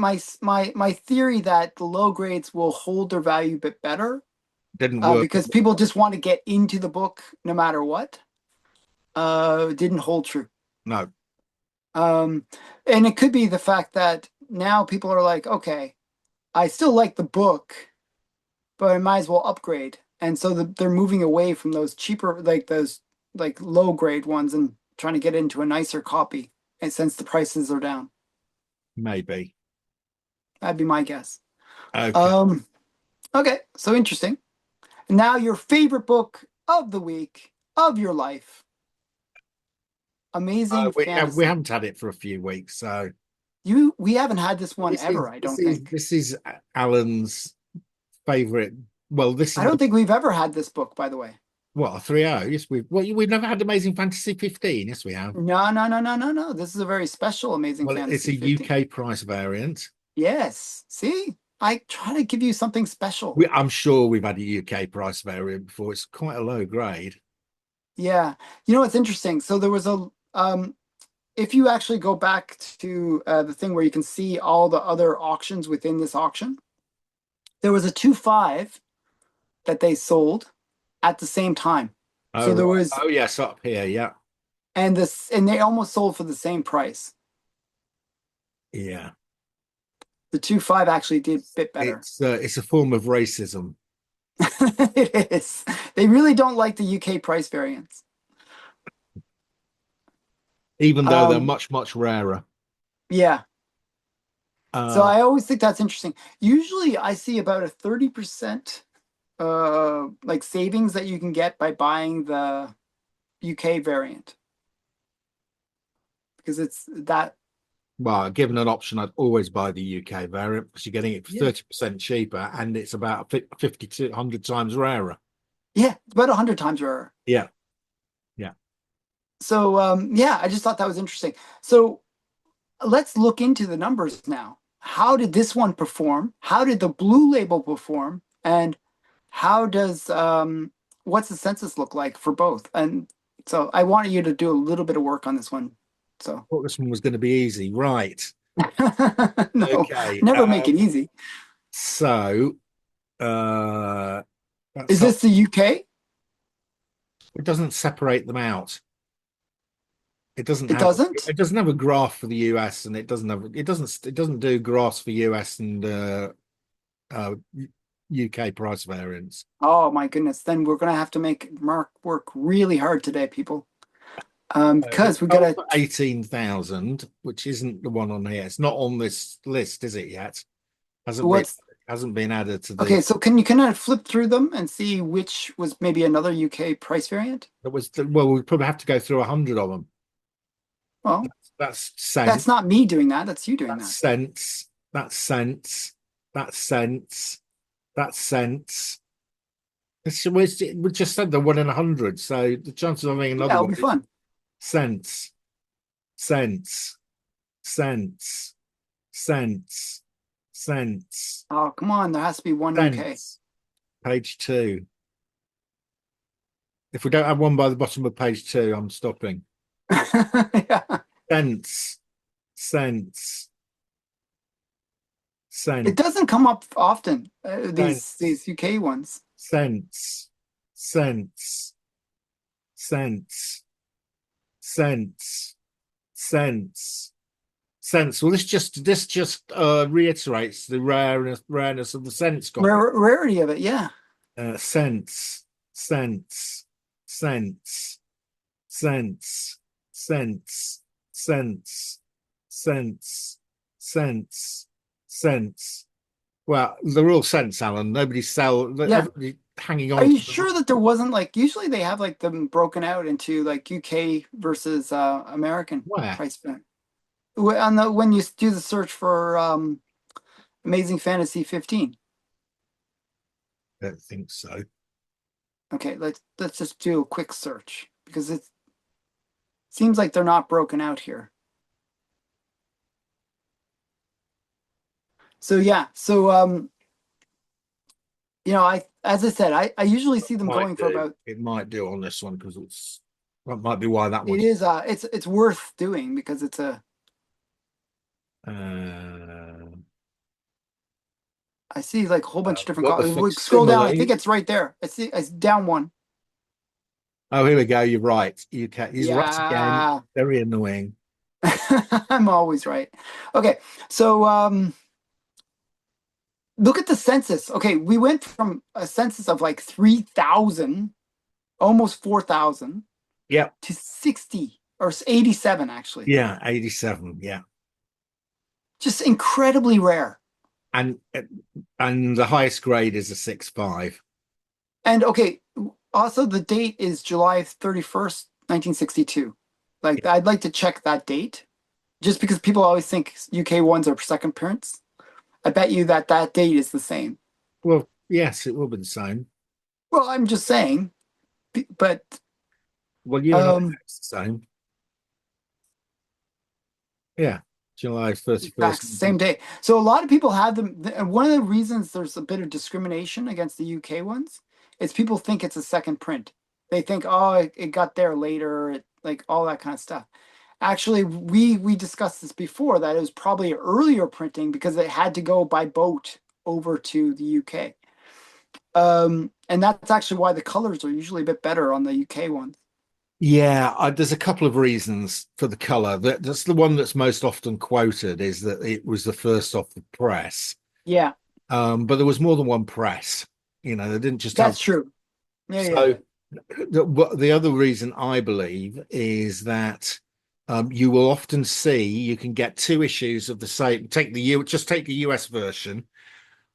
[SPEAKER 2] theory that the low grades will hold their value a bit better,
[SPEAKER 1] Didn't work.
[SPEAKER 2] because people just want to get into the book no matter what, didn't hold true.
[SPEAKER 1] No,
[SPEAKER 2] Um, and it could be the fact that now people are like, okay, I still like the book, but I might as well upgrade. And so they're moving away from those cheaper, like those like low grade ones, and trying to get into a nicer copy. And since the prices are down,
[SPEAKER 1] maybe.
[SPEAKER 2] that'd be my guess.
[SPEAKER 1] Okay.
[SPEAKER 2] Um, okay, so interesting. Now your favorite book of the week of your life, Amazing
[SPEAKER 1] We
[SPEAKER 2] Fantasy.
[SPEAKER 1] haven't had it for a few weeks, so
[SPEAKER 2] We haven't had this one
[SPEAKER 1] this
[SPEAKER 2] ever,
[SPEAKER 1] is
[SPEAKER 2] I don't think.
[SPEAKER 1] this is Alan's favorite. Well, this
[SPEAKER 2] I
[SPEAKER 1] is
[SPEAKER 2] don't
[SPEAKER 1] the
[SPEAKER 2] think we've ever had this book, by the way.
[SPEAKER 1] what a 3-0. Yes, we've never had Amazing Fantasy 15. Yes, we have.
[SPEAKER 2] No, no, no, no, no, no. This is a very special Amazing
[SPEAKER 1] Well, it's
[SPEAKER 2] Fantasy
[SPEAKER 1] a
[SPEAKER 2] 15.
[SPEAKER 1] UK price variant.
[SPEAKER 2] Yes. See, I try to give you something special.
[SPEAKER 1] I'm sure we've had a UK price variant before. It's quite a low grade.
[SPEAKER 2] Yeah. You know what's interesting? So there was a if you actually go back to the thing where you can see all the other auctions within this auction, there was a 2.5 that they sold at the same time.
[SPEAKER 1] Oh
[SPEAKER 2] So there
[SPEAKER 1] right.
[SPEAKER 2] was
[SPEAKER 1] Oh yes, up here. Yeah,
[SPEAKER 2] and they almost sold for the same price.
[SPEAKER 1] yeah.
[SPEAKER 2] The 2.5 actually did a bit better.
[SPEAKER 1] It's a form of racism,
[SPEAKER 2] It is. They really don't like the UK price variance.
[SPEAKER 1] even though they're
[SPEAKER 2] Um,
[SPEAKER 1] much rarer.
[SPEAKER 2] yeah. So
[SPEAKER 1] Uh,
[SPEAKER 2] I always think that's interesting. Usually I see about a 30% like savings that you can get by buying the UK variant because it's that.
[SPEAKER 1] well, given an option, I'd always buy the UK variant because you're getting it for
[SPEAKER 2] Yeah.
[SPEAKER 1] 30% cheaper, and it's about 50 to 100 times rarer.
[SPEAKER 2] Yeah, it's about 100 times rarer.
[SPEAKER 1] Yeah, yeah.
[SPEAKER 2] So yeah, I just thought that was interesting. So let's look into the numbers now. How did this one perform? How did the blue label perform? And how does what's the census look like for both? And so I wanted you to do a little bit of work on this one. So
[SPEAKER 1] Thought this one was going to be easy, right?
[SPEAKER 2] no,
[SPEAKER 1] Okay.
[SPEAKER 2] never make it easy.
[SPEAKER 1] So uh,
[SPEAKER 2] Is
[SPEAKER 1] that's up.
[SPEAKER 2] this the UK?
[SPEAKER 1] It doesn't separate them out. It doesn't
[SPEAKER 2] It
[SPEAKER 1] have
[SPEAKER 2] doesn't?
[SPEAKER 1] it doesn't have a graph for the US, and it doesn't do graphs for US and uh, UK price variance.
[SPEAKER 2] Oh my goodness. Then we're gonna have to make Mark work really hard today, people.
[SPEAKER 1] It's
[SPEAKER 2] Because we
[SPEAKER 1] sold
[SPEAKER 2] gotta
[SPEAKER 1] for 18,000, which isn't the one on here. It's not on this list, is it yet? Hasn't been
[SPEAKER 2] what's
[SPEAKER 1] hasn't been added to the.
[SPEAKER 2] okay, so can you kind of flip through them and see which was maybe another UK price variant?
[SPEAKER 1] Well, we probably have to go through 100 of them.
[SPEAKER 2] Well,
[SPEAKER 1] That's
[SPEAKER 2] that's
[SPEAKER 1] cent.
[SPEAKER 2] not me doing that, that's you doing
[SPEAKER 1] That's
[SPEAKER 2] that.
[SPEAKER 1] cents. That's cents. That's cents. That's cents. We just said they're 1 in 100, so the chances of having
[SPEAKER 2] Yeah,
[SPEAKER 1] another
[SPEAKER 2] it'll
[SPEAKER 1] one
[SPEAKER 2] be
[SPEAKER 1] is
[SPEAKER 2] fun.
[SPEAKER 1] cents, cents, cents, cents, cents,
[SPEAKER 2] Oh, come on, there has to be one UK.
[SPEAKER 1] cents. Page two. If we don't have one by the bottom of page two, I'm stopping.
[SPEAKER 2] Yeah.
[SPEAKER 1] Cents, cents,
[SPEAKER 2] It
[SPEAKER 1] cents,
[SPEAKER 2] doesn't come up often,
[SPEAKER 1] cents,
[SPEAKER 2] these UK ones.
[SPEAKER 1] cents, cents, cents, cents, cents, cents. Well, this just reiterates the rareness of the cents copy.
[SPEAKER 2] Rarity of it, yeah.
[SPEAKER 1] Cents, cents, cents, cents, cents, cents, cents, cents, cents. Well, they're all cents, Alan.
[SPEAKER 2] Yeah.
[SPEAKER 1] Everybody hanging
[SPEAKER 2] Are
[SPEAKER 1] on
[SPEAKER 2] you
[SPEAKER 1] to them.
[SPEAKER 2] sure that there wasn't like usually they have like them broken out into like UK versus American
[SPEAKER 1] Where?
[SPEAKER 2] price point? On the when you do the search for Amazing Fantasy 15.
[SPEAKER 1] I don't think so.
[SPEAKER 2] Okay, let's just do a quick search because it seems like they're not broken out here. So yeah, so I as I said, I usually see them
[SPEAKER 1] Might
[SPEAKER 2] going for
[SPEAKER 1] do.
[SPEAKER 2] about
[SPEAKER 1] It might do on this one because it's That might be why that
[SPEAKER 2] It
[SPEAKER 1] one's.
[SPEAKER 2] is it's worth doing because it's a
[SPEAKER 1] Uh,
[SPEAKER 2] I see like a whole bunch of
[SPEAKER 1] we've
[SPEAKER 2] different
[SPEAKER 1] got the
[SPEAKER 2] colors. We scroll down, I think
[SPEAKER 1] facsimile.
[SPEAKER 2] it's right there. I see it's down one.
[SPEAKER 1] Oh, here we go. You're right. You can. He's right again.
[SPEAKER 2] Yeah.
[SPEAKER 1] Very annoying.
[SPEAKER 2] I'm always right. Okay. So look at the census. Okay, we went from a census of like 3,000, almost 4,000
[SPEAKER 1] Yep.
[SPEAKER 2] to 60 or 87 actually.
[SPEAKER 1] Yeah. 87. Yeah.
[SPEAKER 2] Just incredibly rare.
[SPEAKER 1] And the highest grade is a 6.5.
[SPEAKER 2] And okay, also the date is July 31st, 1962. Like
[SPEAKER 1] Yeah.
[SPEAKER 2] I'd like to check that date just because people always think UK ones are second prints. I bet you that that date is the same.
[SPEAKER 1] Well, yes, it will be the same.
[SPEAKER 2] Well, I'm just saying, but
[SPEAKER 1] Well, you and I know
[SPEAKER 2] um
[SPEAKER 1] it's the same. Yeah. July
[SPEAKER 2] Back
[SPEAKER 1] 31st.
[SPEAKER 2] same day. So a lot of people have them. And one of the reasons there's a bit of discrimination against the UK ones is people think it's a second print. They think, oh, it got there later, like all that kind of stuff. Actually, we discussed this before that it was probably earlier printing because it had to go by boat over to the UK. And that's actually why the colors are usually a bit better on the UK ones.
[SPEAKER 1] Yeah, there's a couple of reasons for the color. That's the one that's most often quoted is that it was the first off the press.
[SPEAKER 2] Yeah,
[SPEAKER 1] But there was more than one press. They didn't just have.
[SPEAKER 2] that's true. Yeah, yeah.
[SPEAKER 1] So the other reason I believe is that you will often see you can get two issues of the same. Take the US version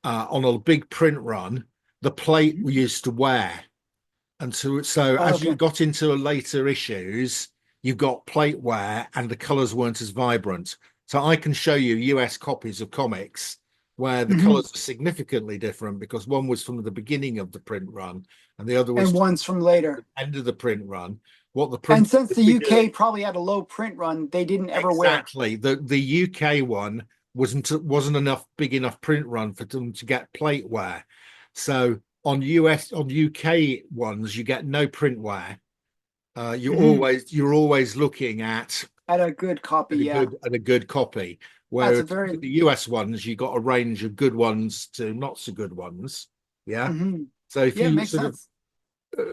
[SPEAKER 1] on a big print run. The plate we
[SPEAKER 2] Mhm.
[SPEAKER 1] used to wear. And so
[SPEAKER 2] Oh,
[SPEAKER 1] as you
[SPEAKER 2] okay.
[SPEAKER 1] got into later issues, you got plate wear and the colors weren't as vibrant. So I can show you US copies of comics where the
[SPEAKER 2] Hmm.
[SPEAKER 1] colors are significantly different because one was from the beginning of the print run and the other was
[SPEAKER 2] And one's from later.
[SPEAKER 1] the end of the print run. What the
[SPEAKER 2] And
[SPEAKER 1] print
[SPEAKER 2] since
[SPEAKER 1] would
[SPEAKER 2] the
[SPEAKER 1] be
[SPEAKER 2] UK
[SPEAKER 1] doing
[SPEAKER 2] probably had a low print run, they didn't ever wear.
[SPEAKER 1] exactly the UK one wasn't enough big enough print run for them to get plate wear. So on UK ones, you get no print wear.
[SPEAKER 2] Hmm.
[SPEAKER 1] You're always looking
[SPEAKER 2] At a good copy, yeah.
[SPEAKER 1] at a good copy.
[SPEAKER 2] That's a
[SPEAKER 1] Whereas
[SPEAKER 2] very
[SPEAKER 1] with the US ones, you got a range of good ones to not so good ones. Yeah.
[SPEAKER 2] hmm
[SPEAKER 1] So if
[SPEAKER 2] Yeah,
[SPEAKER 1] you
[SPEAKER 2] makes
[SPEAKER 1] sort of
[SPEAKER 2] sense.
[SPEAKER 1] uh,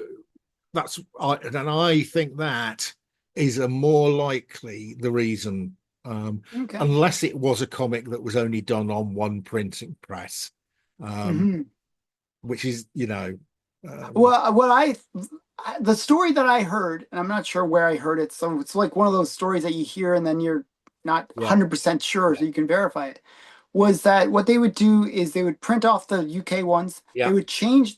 [SPEAKER 1] and I think that is a more likely the reason,
[SPEAKER 2] Okay.
[SPEAKER 1] unless it was a comic that was only done on one printing press, um,
[SPEAKER 2] Hmm.
[SPEAKER 1] which is um,
[SPEAKER 2] Well, the story that I heard, and I'm not sure where I heard it, so it's like one of those stories that you hear and then you're not
[SPEAKER 1] yeah,
[SPEAKER 2] 100% sure,
[SPEAKER 1] yeah,
[SPEAKER 2] so you can verify it. Was that what they would do is they would print off the UK ones,
[SPEAKER 1] yeah,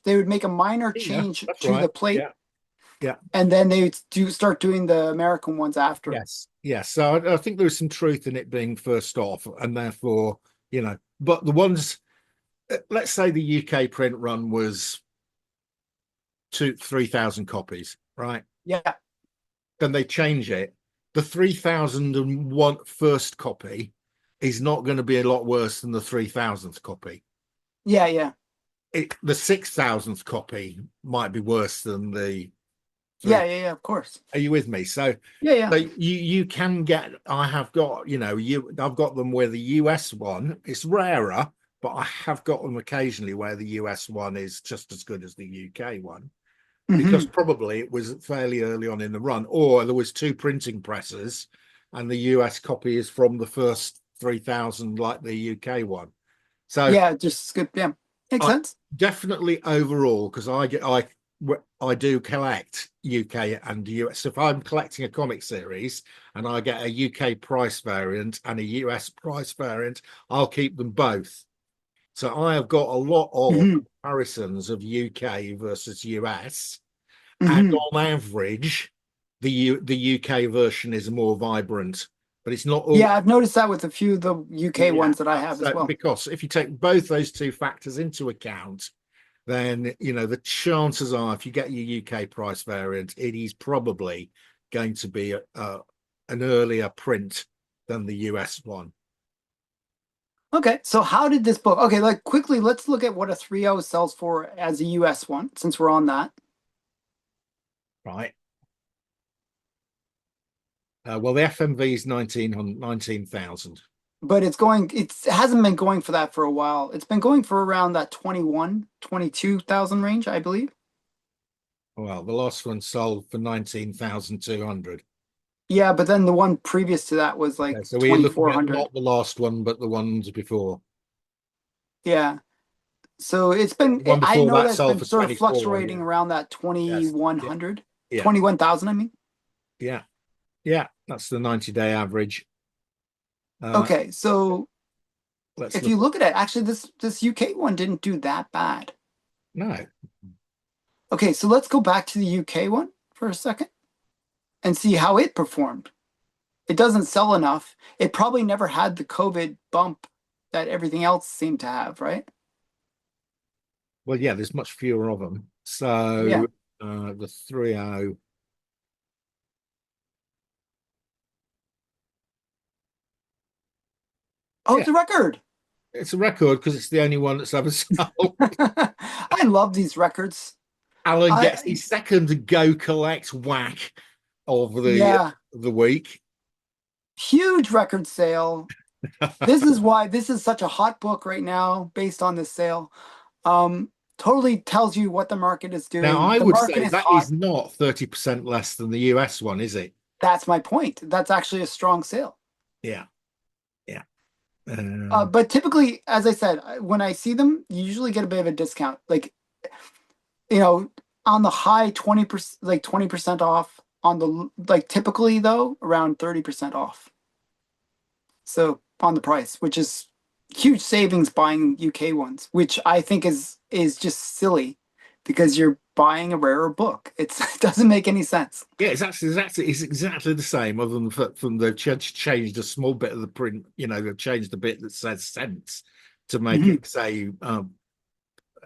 [SPEAKER 2] they would make a minor
[SPEAKER 1] yeah,
[SPEAKER 2] change
[SPEAKER 1] that's
[SPEAKER 2] to the
[SPEAKER 1] right.
[SPEAKER 2] plate,
[SPEAKER 1] Yeah, yeah.
[SPEAKER 2] and then they would start doing the American ones after.
[SPEAKER 1] Yes, yes. So I think there is some truth in it being first off, and therefore, but the ones, let's say the UK print run was 3,000 copies, right?
[SPEAKER 2] Yeah,
[SPEAKER 1] Then they change it. The 3,001 first copy is not going to be a lot worse than the 3,000th copy.
[SPEAKER 2] yeah, yeah.
[SPEAKER 1] The 6,000th copy might be worse than the
[SPEAKER 2] Yeah,
[SPEAKER 1] three.
[SPEAKER 2] yeah, yeah, of course.
[SPEAKER 1] Are you with me? So
[SPEAKER 2] Yeah, yeah.
[SPEAKER 1] So you can get. I have got I've got them where the US one is rarer, but I have got them occasionally where the US one is just as good as the UK one because
[SPEAKER 2] Hmm.
[SPEAKER 1] probably it was fairly early on in the run, or there was two printing presses, and the US copy is from the first 3,000 like the UK one. So
[SPEAKER 2] Yeah, just good. Yeah, makes
[SPEAKER 1] I
[SPEAKER 2] sense.
[SPEAKER 1] definitely overall because I do collect UK and US. If I'm collecting a comic series and I get a UK price variant and a US price variant, I'll keep them both. So I have got a lot of
[SPEAKER 2] Hmm.
[SPEAKER 1] comparisons of UK versus US, and
[SPEAKER 2] Hmm.
[SPEAKER 1] on average, the UK version is more vibrant, but it's not all.
[SPEAKER 2] Yeah, I've noticed that with a few of the UK
[SPEAKER 1] Yeah.
[SPEAKER 2] ones that I have as
[SPEAKER 1] So
[SPEAKER 2] well.
[SPEAKER 1] because if you take both those two factors into account, then the chances are if you get your UK price variant, it is probably going to be an earlier print than the US one,
[SPEAKER 2] Okay, so how did this book? Okay, like quickly, let's look at what a 3.0 sells for as a US one, since we're on that.
[SPEAKER 1] right? Well, the FMV is 19,000.
[SPEAKER 2] but it hasn't been going for that for a while. It's been going for around that 22,000 range, I believe.
[SPEAKER 1] Well, the last one sold for 19,200.
[SPEAKER 2] Yeah, but then the one previous to that was
[SPEAKER 1] Okay,
[SPEAKER 2] like
[SPEAKER 1] so we're looking at
[SPEAKER 2] 2,400.
[SPEAKER 1] not the last one, but the ones before.
[SPEAKER 2] Yeah. So
[SPEAKER 1] The one
[SPEAKER 2] I
[SPEAKER 1] before
[SPEAKER 2] know
[SPEAKER 1] that
[SPEAKER 2] that it's
[SPEAKER 1] sold
[SPEAKER 2] been
[SPEAKER 1] for
[SPEAKER 2] sort of
[SPEAKER 1] 24.
[SPEAKER 2] fluctuating
[SPEAKER 1] Yeah.
[SPEAKER 2] around that
[SPEAKER 1] Yes. Yeah.
[SPEAKER 2] 2,100,
[SPEAKER 1] Yeah.
[SPEAKER 2] 21,000, I mean.
[SPEAKER 1] Yeah. Yeah. That's the 90-day average. Uh,
[SPEAKER 2] Okay, so
[SPEAKER 1] let's
[SPEAKER 2] if
[SPEAKER 1] look.
[SPEAKER 2] you look at it, actually this UK one didn't do that bad.
[SPEAKER 1] No.
[SPEAKER 2] Okay, so let's go back to the UK one for a second and see how it performed. It doesn't sell enough. It probably never had the COVID bump that everything else seemed to have, right?
[SPEAKER 1] Well, yeah, there's much fewer of them. So
[SPEAKER 2] Yeah.
[SPEAKER 1] the 30,
[SPEAKER 2] Oh,
[SPEAKER 1] yeah,
[SPEAKER 2] it's a record.
[SPEAKER 1] it's a record because it's the only one that's ever sold.
[SPEAKER 2] I love these records.
[SPEAKER 1] Alan gets
[SPEAKER 2] I
[SPEAKER 1] his second go collect whack of
[SPEAKER 2] Yeah,
[SPEAKER 1] the week.
[SPEAKER 2] huge record sale. This is why this is such a hot book right now based on this sale. Totally tells you what the market is
[SPEAKER 1] Now,
[SPEAKER 2] doing.
[SPEAKER 1] I
[SPEAKER 2] The
[SPEAKER 1] would
[SPEAKER 2] market
[SPEAKER 1] say
[SPEAKER 2] is
[SPEAKER 1] that
[SPEAKER 2] hot.
[SPEAKER 1] is not 30% less than the US one, is it?
[SPEAKER 2] That's my point. That's actually a strong sale.
[SPEAKER 1] Yeah, yeah.
[SPEAKER 2] But typically, as I said, when I see them, you usually get a bit of a discount. Like, you know, on the high 20%, like 20% off. On the like typically though, around 30% off. So on the price, which is huge savings buying UK ones, which I think is just silly because you're buying a rarer book. It doesn't make any sense.
[SPEAKER 1] Yeah, it's exactly the same, other than from they've changed a small bit of the print. They've changed the bit that says cents to make
[SPEAKER 2] Mhm.
[SPEAKER 1] it say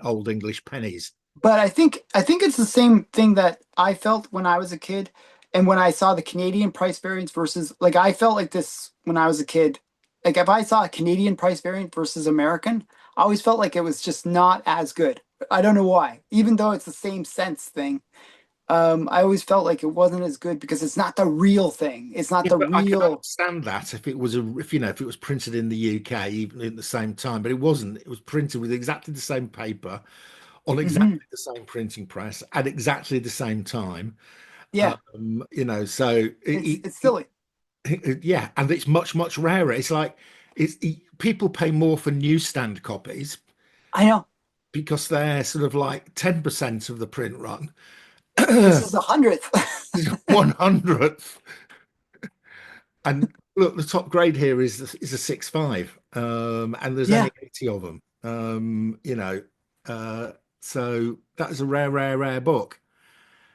[SPEAKER 1] old English pennies.
[SPEAKER 2] But I think it's the same thing that I felt when I was a kid and when I saw the Canadian price variance versus like I felt like this when I was a kid. Like if I saw a Canadian price variance versus American, I always felt like it was just not as good. I don't know why. Even though it's the same sense thing, I always felt like it wasn't as good because it's not the real thing. It's not
[SPEAKER 1] Yeah,
[SPEAKER 2] the
[SPEAKER 1] but I can
[SPEAKER 2] real.
[SPEAKER 1] understand that if it was if it was printed in the UK even at the same time, but it wasn't. It was printed with exactly the same paper on
[SPEAKER 2] Hmm.
[SPEAKER 1] exactly the same printing press at exactly the same time.
[SPEAKER 2] Yeah,
[SPEAKER 1] So
[SPEAKER 2] it's silly.
[SPEAKER 1] yeah, and it's much rarer. It's like people pay more for newsstand copies
[SPEAKER 2] I know.
[SPEAKER 1] because they're sort of like 10% of the print run.
[SPEAKER 2] This is the hundredth.
[SPEAKER 1] 100th. And look, the top grade here is a 6.5, and there's
[SPEAKER 2] Yeah,
[SPEAKER 1] only 80 of them. Uh, so that is a rare book.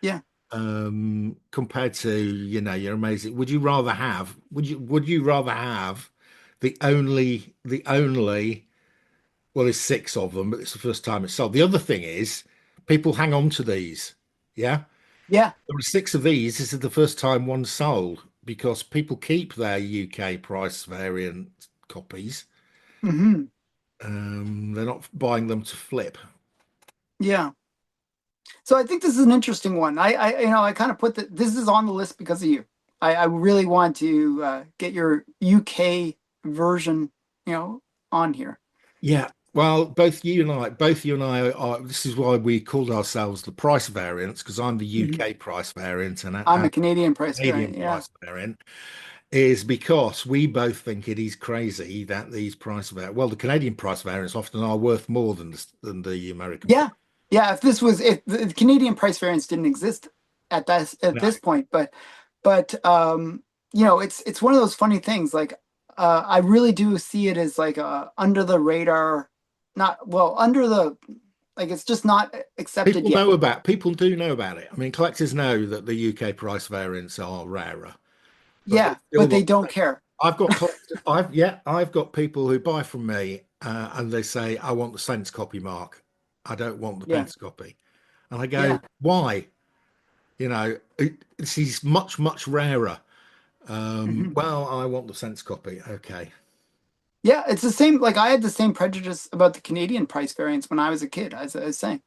[SPEAKER 2] yeah.
[SPEAKER 1] Compared to, you're amazing. Would you rather have the only, well, there's six of them, but it's the first time it's sold. The other thing is people hang on to these. Yeah.
[SPEAKER 2] Yeah.
[SPEAKER 1] There are six of these. This is the first time one sold because people keep their UK price variant copies.
[SPEAKER 2] Hmm.
[SPEAKER 1] They're not buying them to flip.
[SPEAKER 2] Yeah. So I think this is an interesting one. I kind of put this is on the list because of you. I really want to get your UK version, you know, on here.
[SPEAKER 1] Yeah. Well, both you and I are. This is why we called ourselves the price variants because I'm the
[SPEAKER 2] Mhm.
[SPEAKER 1] UK price variant
[SPEAKER 2] I'm
[SPEAKER 1] and
[SPEAKER 2] a Canadian price
[SPEAKER 1] Canadian
[SPEAKER 2] variant. Yeah.
[SPEAKER 1] price variant is because we both think it is crazy that these well, the Canadian price variants often are worth more than the American price.
[SPEAKER 2] Yeah. Yeah. If the Canadian price variance didn't exist at
[SPEAKER 1] No,
[SPEAKER 2] this point, but it's one of those funny things. Like I really do see it as like under the radar, not well under the like it's just not accepted yet.
[SPEAKER 1] people do know about it. I mean, collectors know that the UK price variants are rarer, but they
[SPEAKER 2] Yeah,
[SPEAKER 1] still
[SPEAKER 2] but they
[SPEAKER 1] want.
[SPEAKER 2] don't care.
[SPEAKER 1] I've got people who buy from me and they say, I want the cents copy mark. I don't want the
[SPEAKER 2] Yeah,
[SPEAKER 1] pence copy. And I go,
[SPEAKER 2] yeah,
[SPEAKER 1] why? This is much rarer.
[SPEAKER 2] hmm
[SPEAKER 1] Well, I want the cents copy. Okay.
[SPEAKER 2] yeah. It's the same. Like I had the same prejudice about the Canadian price variance when I was a kid, as I was saying.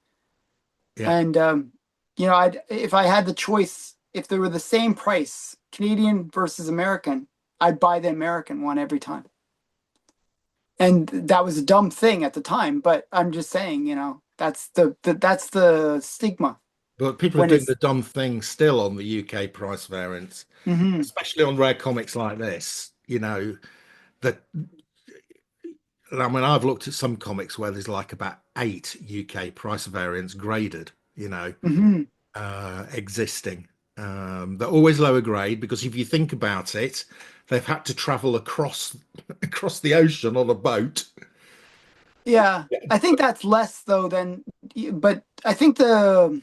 [SPEAKER 1] Yeah.
[SPEAKER 2] And if I had the choice, if they were the same price Canadian versus American, I'd buy the American one every time. And that was a dumb thing at the time, but I'm just saying, that's that's the stigma
[SPEAKER 1] But people are
[SPEAKER 2] when
[SPEAKER 1] doing
[SPEAKER 2] it's
[SPEAKER 1] the dumb thing still on the UK price variance,
[SPEAKER 2] hmm
[SPEAKER 1] especially on rare comics like this. That I mean, I've looked at some comics where there's like about eight UK price variants graded,
[SPEAKER 2] hmm
[SPEAKER 1] existing. They're always lower grade because if you think about it, they've had to travel across across the ocean on a boat.
[SPEAKER 2] Yeah, I think that's less though than, but I think the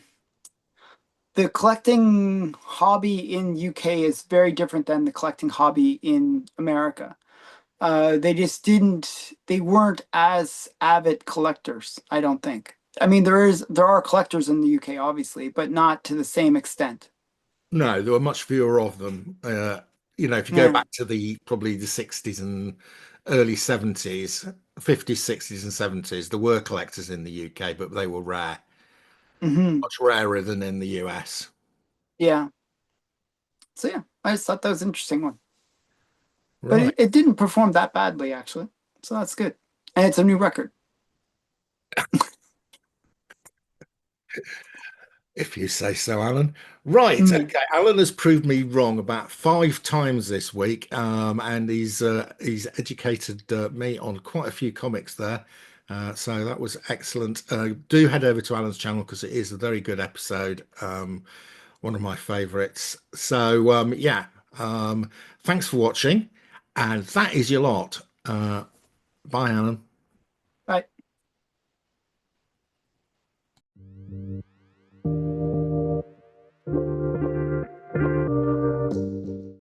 [SPEAKER 2] collecting hobby in UK is very different than the collecting hobby in America. They weren't as avid collectors, I don't think. I mean, there are collectors in the UK, obviously, but not to the same extent.
[SPEAKER 1] No, there were much fewer of them. If you go
[SPEAKER 2] Yeah.
[SPEAKER 1] back to the probably the 60s and early 70s, 50s, 60s, and 70s, there were collectors in the UK, but they were rare,
[SPEAKER 2] hmm
[SPEAKER 1] much rarer than in the US.
[SPEAKER 2] Yeah. So yeah, I just thought that was an interesting one. But
[SPEAKER 1] Right.
[SPEAKER 2] it didn't perform that badly, actually. So that's good. And it's a new record.
[SPEAKER 1] If you say so, Alan. Right.
[SPEAKER 2] Mm.
[SPEAKER 1] Okay. Alan has proved me wrong about five times this week, and he's educated me on quite a few comics there. So that was excellent. Do head over to Alan's channel because it is a very good episode. One of my favorites. So yeah. Thanks for watching, and that is your lot. Bye, Alan.
[SPEAKER 2] Right.